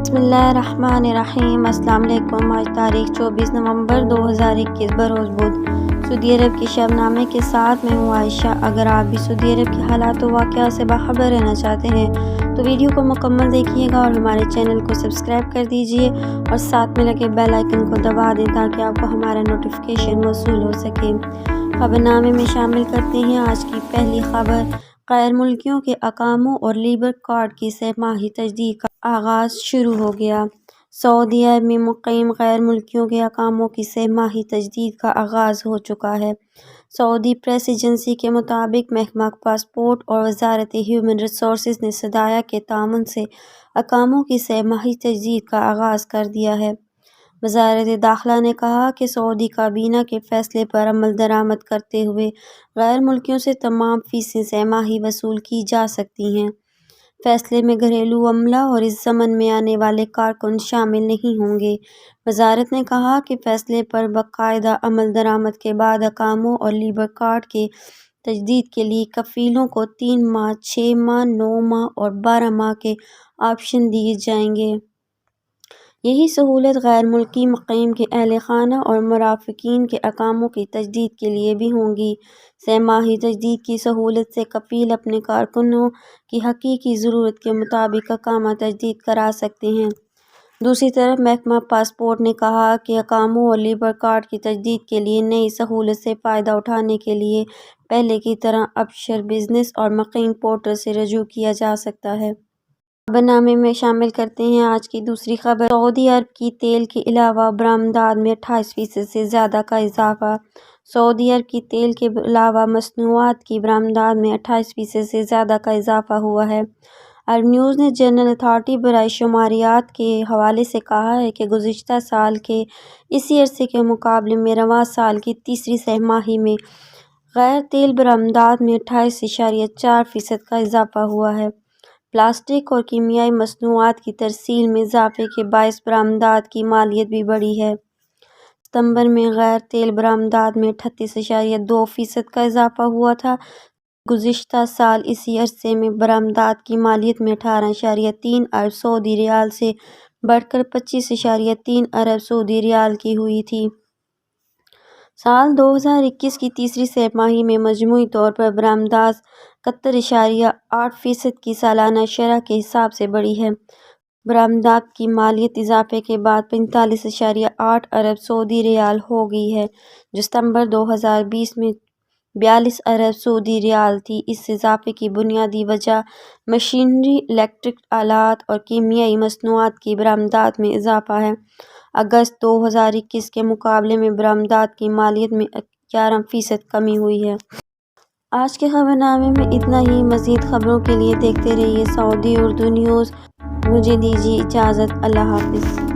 बिस्मिल्लाहिर्रहमानिर्रहीम। अस्सलाम वालेकुम। आज तारीख 24 नवंबर 2021 बरोज़ बुध। सऊदी अरब के शबनामे के साथ मैं हूँ आयशा। अगर आप भी सऊदी अरब के हालात व वाक़यात से बाखबर रहना चाहते हैं तो वीडियो को मुकम्मल देखिएगा और हमारे चैनल को सब्सक्राइब कर दीजिए और साथ में लगे बेल आइकन को दबा दें ताकि आपको हमारा नोटिफिकेशन मौसूल हो सके। खबरनामे में शामिल करते हैं आज की पहली खबर। गैर मुल्कियों के अकामों और लेबर कार्ड की सहमाही तजदीद का आगाज़ शुरू हो गया। सऊदी अरब में मुक़ीम गैर मुल्कियों के अकामों की सहमाही तजदीद का आगाज़ हो चुका है। सऊदी प्रेस एजेंसी के मुताबिक महकमा पासपोर्ट और वज़ारत ह्यूमन रिसोर्सेज ने सदाया के तामुन से अकामों की सहमाही तजदीद का आगाज़ कर दिया है। वज़ारत दाखिला ने कहा कि सऊदी काबीना के फैसले पर अमल दरामद करते हुए गैर मुल्कियों से तमाम फ़ीसें सहमाही वसूल की जा सकती हैं। फैसले में घरेलू अमला और इस ज़मन में आने वाले कारकुन शामिल नहीं होंगे। वज़ारत ने कहा कि फैसले पर बाकायदा अमल दरामद के बाद अकामों और लेबर कार्ड के तजदीद के लिए कफ़ीलों को 3 माह, 6 माह, 9 माह और 12 माह के ऑप्शन दिए जाएंगे। यही सहूलत गैर मुल्की मुक़ीम के अहल खाना और मुराफ़िकीन के अकामों की तजदीद के लिए भी होंगी। सहमाही तजदीद की सहूलत से कफ़ील अपने कारकुनों की हकीकी ज़रूरत के मुताबिक अकामा तजदीद करा सकते हैं। दूसरी तरफ महकमा पासपोर्ट ने कहा कि अकामों और लेबर कार्ड की तजदीद के लिए नई सहूलत से फ़ायदा उठाने के लिए पहले की तरह अबशर बिज़नेस और मुक़ीम पोर्टल से रजू किया जा सकता है। खबरनामे में शामिल करते हैं आज की दूसरी खबर। सऊदी अरब की तेल के अलावा बरामदात में 28% से ज़्यादा का इजाफा। सऊदी अरब की तेल के अलावा मसनूआत की बरामदात में 28% से ज़्यादा का इजाफा हुआ है। अरब न्यूज़ ने जनरल अथॉरिटी बराए शुमारियात के हवाले से कहा है कि गुज़िश्ता साल के इसी अरसे के मुकाबले में रवां साल की तीसरी छमाही में गैर तेल बरामदात में 28.4% का इजाफा हुआ है। प्लास्टिक और कीमियाई मसनूआत की तरसील में इजाफे के बाइस बरामदात की मालियत भी बढ़ी है। सितंबर में गैर तेल बरामदात में 38.2% का इजाफा हुआ था। गुज़िश्ता साल इसी अरसे में बरामदात की मालियत में 18.3 अरब सऊदी रियाल से बढ़कर 25.3 अरब सऊदी रियाल की हुई थी। साल 2021 की तीसरी छमाही में मजमूई तौर पर बरामदात 71.8% की सालाना शरह के हिसाब से बढ़ी है। बरामदात की मालियत इजाफे के बाद 45.8 अरब सऊदी रियाल हो गई है, जो सितंबर 2020 में 42 अरब सऊदी रियाल थी। इस इजाफे की बुनियादी वजह मशीनरी, इलेक्ट्रिक आलात और कीमियाई मसनूआत की बरामदात में इजाफा है। अगस्त 2021 के मुकाबले में बरामदात की मालियत में 11% कमी हुई है। आज के खबरनामे में इतना ही। मज़ीद खबरों के लिए देखते रहिए सऊदी उर्दू न्यूज़। मुझे दीजिए इजाज़त। अल्लाह हाफ़िज़।